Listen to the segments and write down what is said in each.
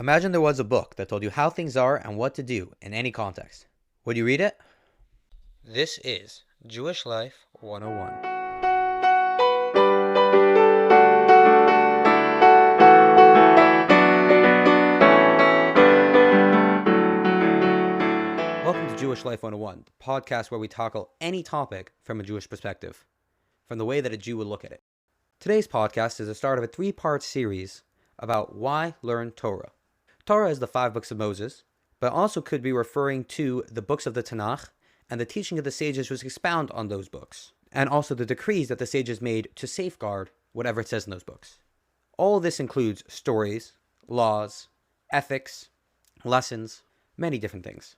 Imagine there was a book that told you how things are and what to do in any context. Would you read it? This is Jewish Life 101. Welcome to Jewish Life 101, the podcast where we tackle any topic from a Jewish perspective, from the way that a Jew would look at it. Today's podcast is the start of a 3-part series about why learn Torah. Torah is the 5 books of Moses, but also could be referring to the books of the Tanakh and the teaching of the sages which expound on those books, and also the decrees that the sages made to safeguard whatever it says in those books. All of this includes stories, laws, ethics, lessons, many different things.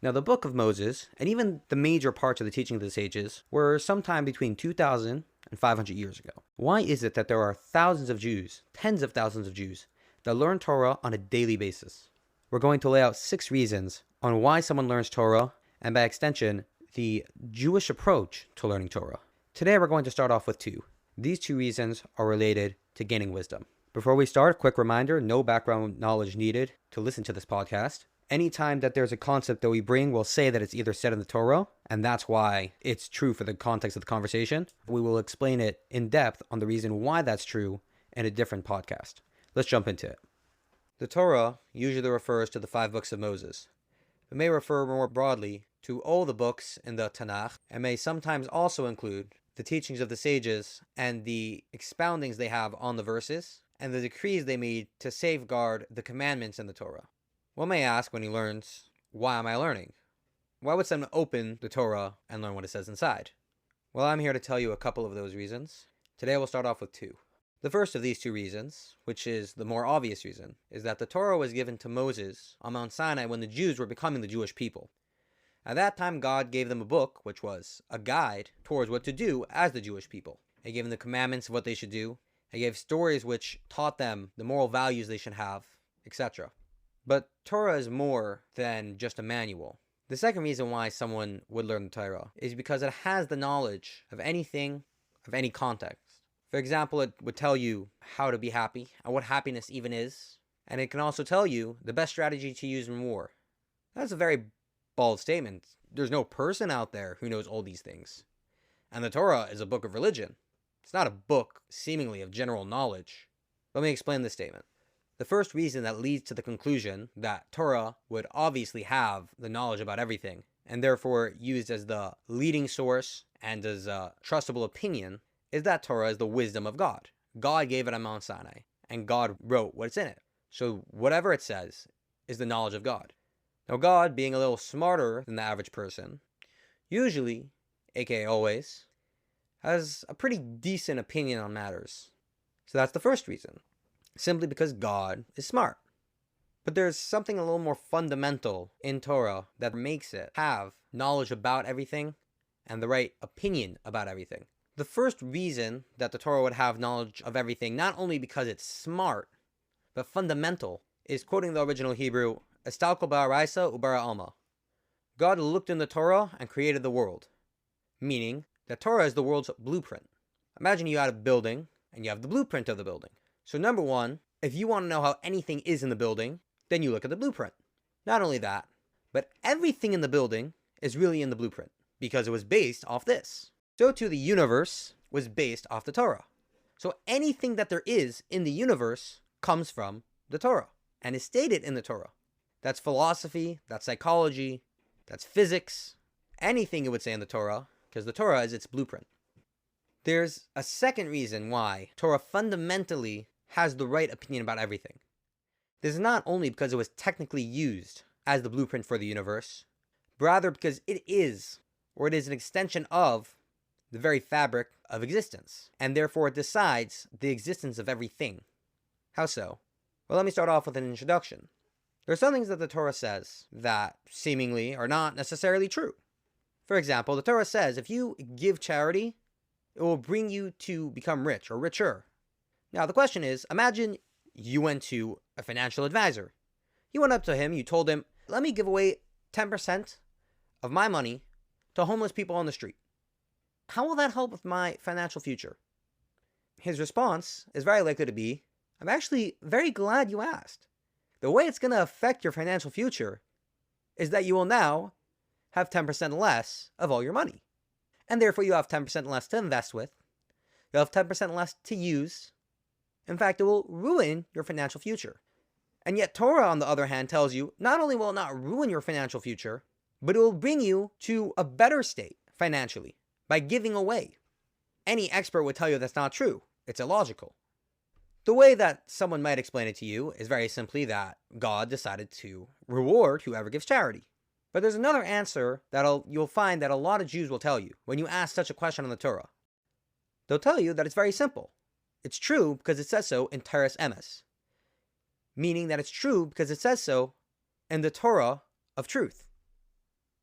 Now, the book of Moses, and even the major parts of the teaching of the sages, were sometime between 2,000 and 500 years ago. Why is it that there are thousands of Jews, tens of thousands of Jews, that learn Torah on a daily basis? We're going to lay out 6 reasons on why someone learns Torah, and by extension, the Jewish approach to learning Torah. Today we're going to start off with 2. These 2 reasons are related to gaining wisdom. Before we start, quick reminder, no background knowledge needed to listen to this podcast. Anytime that there's a concept that we bring, we'll say that it's either said in the Torah, and that's why it's true for the context of the conversation. We will explain it in depth on the reason why that's true in a different podcast. Let's jump into it. The Torah usually refers to the 5 books of Moses. It may refer more broadly to all the books in the Tanakh, and may sometimes also include the teachings of the sages and the expoundings they have on the verses, and the decrees they made to safeguard the commandments in the Torah. One may ask when he learns, why am I learning? Why would someone open the Torah and learn what it says inside? Well, I'm here to tell you a couple of those reasons. Today we'll start off with 2. The first of these 2 reasons, which is the more obvious reason, is that the Torah was given to Moses on Mount Sinai when the Jews were becoming the Jewish people. At that time, God gave them a book, which was a guide towards what to do as the Jewish people. He gave them the commandments of what they should do. He gave stories which taught them the moral values they should have, etc. But Torah is more than just a manual. The second reason why someone would learn the Torah is because it has the knowledge of anything, of any context. For example, it would tell you how to be happy and what happiness even is. And it can also tell you the best strategy to use in war. That's a very bald statement. There's no person out there who knows all these things. And the Torah is a book of religion. It's not a book seemingly of general knowledge. Let me explain this statement. The first reason that leads to the conclusion that Torah would obviously have the knowledge about everything, and therefore used as the leading source and as a trustable opinion, is that Torah is the wisdom of God. God gave it on Mount Sinai, and God wrote what's in it. So whatever it says is the knowledge of God. Now God, being a little smarter than the average person, usually, aka always, has a pretty decent opinion on matters. So that's the first reason. Simply because God is smart. But there's something a little more fundamental in Torah that makes it have knowledge about everything and the right opinion about everything. The first reason that the Torah would have knowledge of everything, not only because it's smart, but fundamental, is quoting the original Hebrew, Estalko ba'araisa ubara alma. God looked in the Torah and created the world. Meaning that Torah is the world's blueprint. Imagine you had a building and you have the blueprint of the building. So number 1, if you want to know how anything is in the building, then you look at the blueprint. Not only that, but everything in the building is really in the blueprint because it was based off this. So too the universe was based off the Torah. So anything that there is in the universe comes from the Torah and is stated in the Torah. That's philosophy, that's psychology, that's physics, anything it would say in the Torah, because the Torah is its blueprint. There's a second reason why Torah fundamentally has the right opinion about everything. This is not only because it was technically used as the blueprint for the universe, but rather because it is an extension of the very fabric of existence, and therefore it decides the existence of everything. How so? Well, let me start off with an introduction. There are some things that the Torah says that seemingly are not necessarily true. For example, the Torah says if you give charity, it will bring you to become rich or richer. Now, the question is, imagine you went to a financial advisor. You went up to him, you told him, let me give away 10% of my money to homeless people on the street. How will that help with my financial future? His response is very likely to be, I'm actually very glad you asked. The way it's going to affect your financial future is that you will now have 10% less of all your money. And therefore you have 10% less to invest with. You'll have 10% less to use. In fact, it will ruin your financial future. And yet Torah, on the other hand, tells you not only will it not ruin your financial future, but it will bring you to a better state financially by giving away. Any expert would tell you that's not true. It's illogical. The way that someone might explain it to you is very simply that God decided to reward whoever gives charity. But there's another answer that you'll find that a lot of Jews will tell you when you ask such a question on the Torah. They'll tell you that it's very simple. It's true because it says so in Teres Emes, meaning that it's true because it says so in the Torah of truth.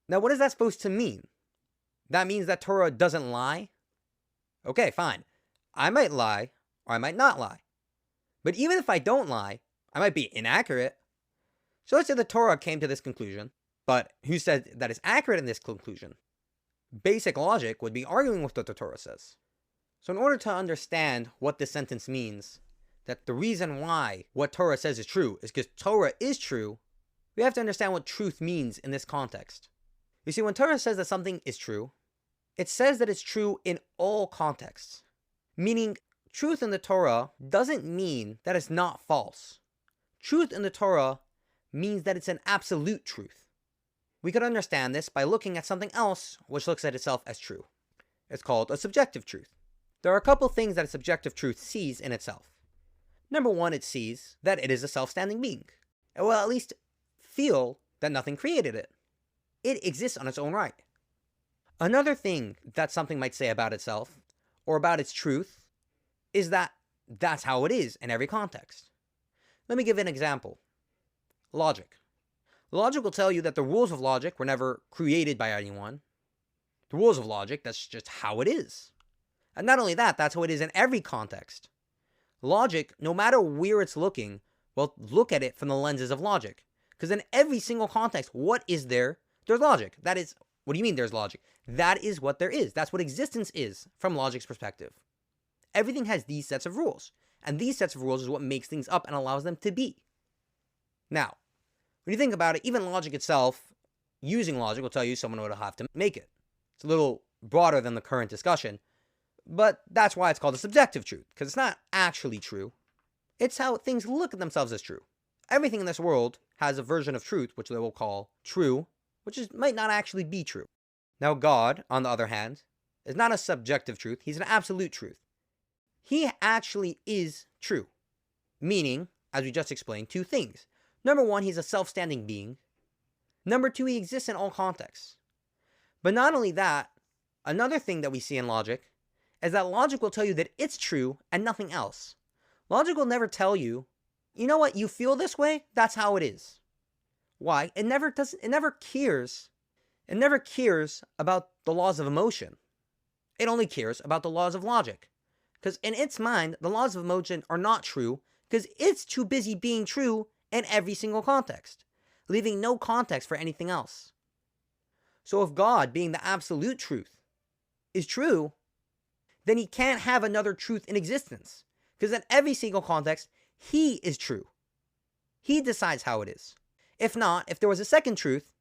Now, what is that supposed to mean? That means that Torah doesn't lie? Okay, fine. I might lie, or I might not lie. But even if I don't lie, I might be inaccurate. So let's say the Torah came to this conclusion, but who said that it's accurate in this conclusion? Basic logic would be arguing with what the Torah says. So in order to understand what this sentence means, that the reason why what Torah says is true is because Torah is true, we have to understand what truth means in this context. You see, when Torah says that something is true, it says that it's true in all contexts. Meaning, truth in the Torah doesn't mean that it's not false. Truth in the Torah means that it's an absolute truth. We could understand this by looking at something else which looks at itself as true. It's called a subjective truth. There are a couple things that a subjective truth sees in itself. Number one, it sees that it is a self-standing being. It will at least feel that nothing created it. It exists on its own right. Another thing that something might say about itself, or about its truth, is that that's how it is in every context. Let me give an example. Logic. Logic will tell you that the rules of logic were never created by anyone. The rules of logic, that's just how it is. And not only that, that's how it is in every context. Logic, no matter where it's looking, will look at it from the lenses of logic. Because in every single context, what is there? There's logic. That is, what do you mean there's logic? That is what there is. That's what existence is from logic's perspective. Everything has these sets of rules. And these sets of rules is what makes things up and allows them to be. Now, when you think about it, even logic itself, using logic will tell you someone would have to make it. It's a little broader than the current discussion. But that's why it's called a subjective truth, because it's not actually true. It's how things look at themselves as true. Everything in this world has a version of truth, which they will call true, might not actually be true. Now God, on the other hand, is not a subjective truth, he's an absolute truth. He actually is true. Meaning, as we just explained, two things. Number one, he's a self-standing being. Number two, he exists in all contexts. But not only that, another thing that we see in logic is that logic will tell you that it's true and nothing else. Logic will never tell you, you know what, you feel this way? That's how it is. Why? It never cares. It never cares about the laws of emotion. It only cares about the laws of logic. Because in its mind, the laws of emotion are not true because it's too busy being true in every single context, leaving no context for anything else. So if God, being the absolute truth, is true, then he can't have another truth in existence. Because in every single context, he is true. He decides how it is. If not, if there was a second truth,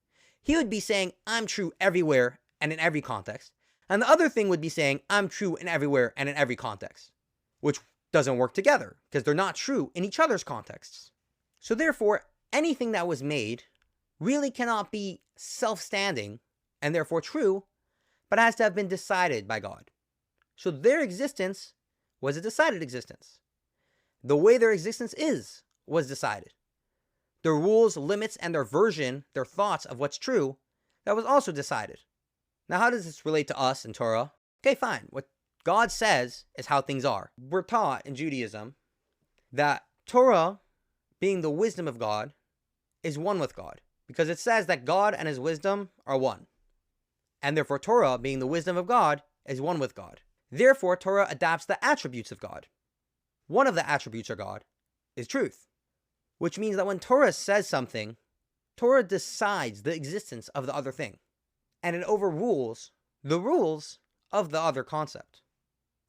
he would be saying, I'm true everywhere and in every context. And the other thing would be saying, I'm true in everywhere and in every context. Which doesn't work together, because they're not true in each other's contexts. So therefore, anything that was made really cannot be self-standing and therefore true, but has to have been decided by God. So their existence was a decided existence. The way their existence is was decided. Their rules, limits, and their version, their thoughts of what's true, that was also decided. Now, how does this relate to us in Torah? Okay, fine. What God says is how things are. We're taught in Judaism that Torah, being the wisdom of God, is one with God. Because it says that God and his wisdom are one. And therefore Torah, being the wisdom of God, is one with God. Therefore, Torah adapts the attributes of God. One of the attributes of God is truth. Which means that when Torah says something, Torah decides the existence of the other thing. And it overrules the rules of the other concept.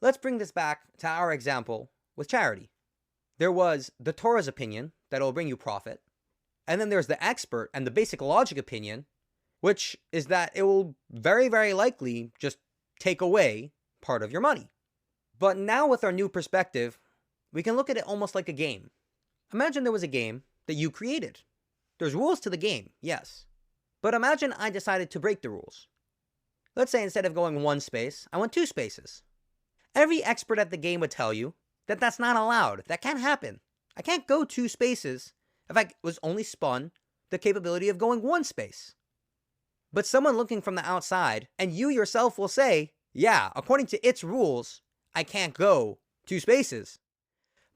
Let's bring this back to our example with charity. There was the Torah's opinion that it will bring you profit. And then there's the expert and the basic logic opinion, which is that it will very, very likely just take away part of your money. But now with our new perspective, we can look at it almost like a game. Imagine there was a game that you created. There's rules to the game, yes. But imagine I decided to break the rules. Let's say instead of going 1 space, I went 2 spaces. Every expert at the game would tell you that that's not allowed. That can't happen. I can't go 2 spaces if I was only spun the capability of going 1 space. But someone looking from the outside, and you yourself will say, yeah, according to its rules, I can't go 2 spaces.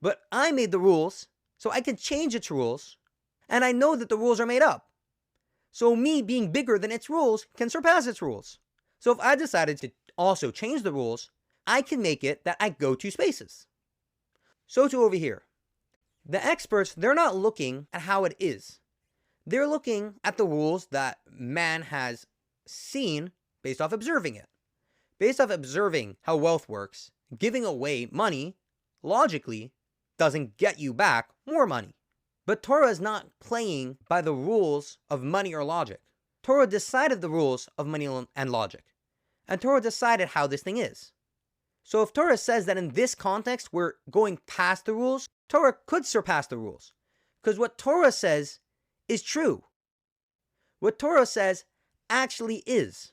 But I made the rules, so I can change its rules, and I know that the rules are made up. So me being bigger than its rules can surpass its rules. So if I decided to also change the rules, I can make it that I go 2 spaces. So too over here. The experts, they're not looking at how it is. They're looking at the rules that man has seen based off observing it. Based off observing how wealth works, giving away money, logically, doesn't get you back more money. But Torah is not playing by the rules of money or logic. Torah decided the rules of money and logic. And Torah decided how this thing is. So if Torah says that in this context we're going past the rules, Torah could surpass the rules. Because what Torah says is true. What Torah says actually is.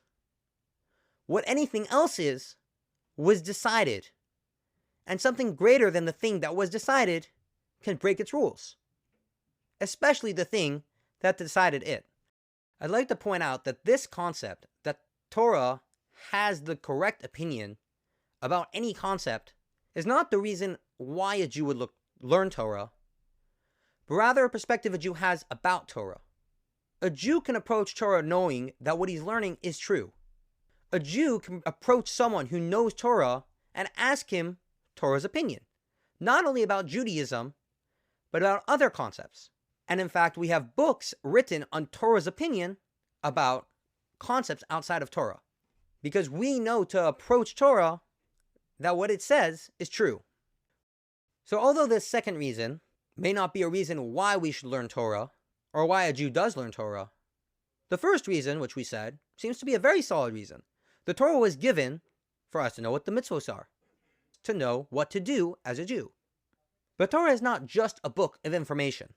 What anything else is was decided. And something greater than the thing that was decided can break its rules. Especially the thing that decided it. I'd like to point out that this concept, that Torah has the correct opinion about any concept, is not the reason why a Jew would learn Torah, but rather a perspective a Jew has about Torah. A Jew can approach Torah knowing that what he's learning is true. A Jew can approach someone who knows Torah and ask him Torah's opinion, not only about Judaism, but about other concepts. And in fact, we have books written on Torah's opinion about concepts outside of Torah. Because we know to approach Torah that what it says is true. So although this second reason may not be a reason why we should learn Torah, or why a Jew does learn Torah, the first reason, which we said, seems to be a very solid reason. The Torah was given for us to know what the mitzvos are, to know what to do as a Jew. But Torah is not just a book of information,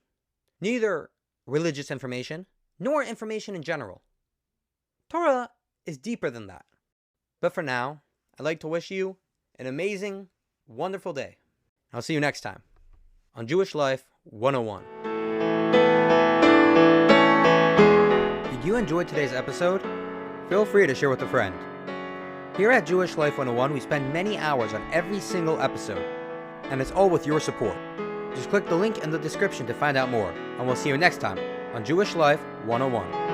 neither religious information, nor information in general. Torah is deeper than that. But for now, I'd like to wish you an amazing, wonderful day. I'll see you next time on Jewish Life 101. Did you enjoy today's episode? Feel free to share with a friend. Here at Jewish Life 101, we spend many hours on every single episode, and it's all with your support. Just click the link in the description to find out more, and we'll see you next time on Jewish Life 101.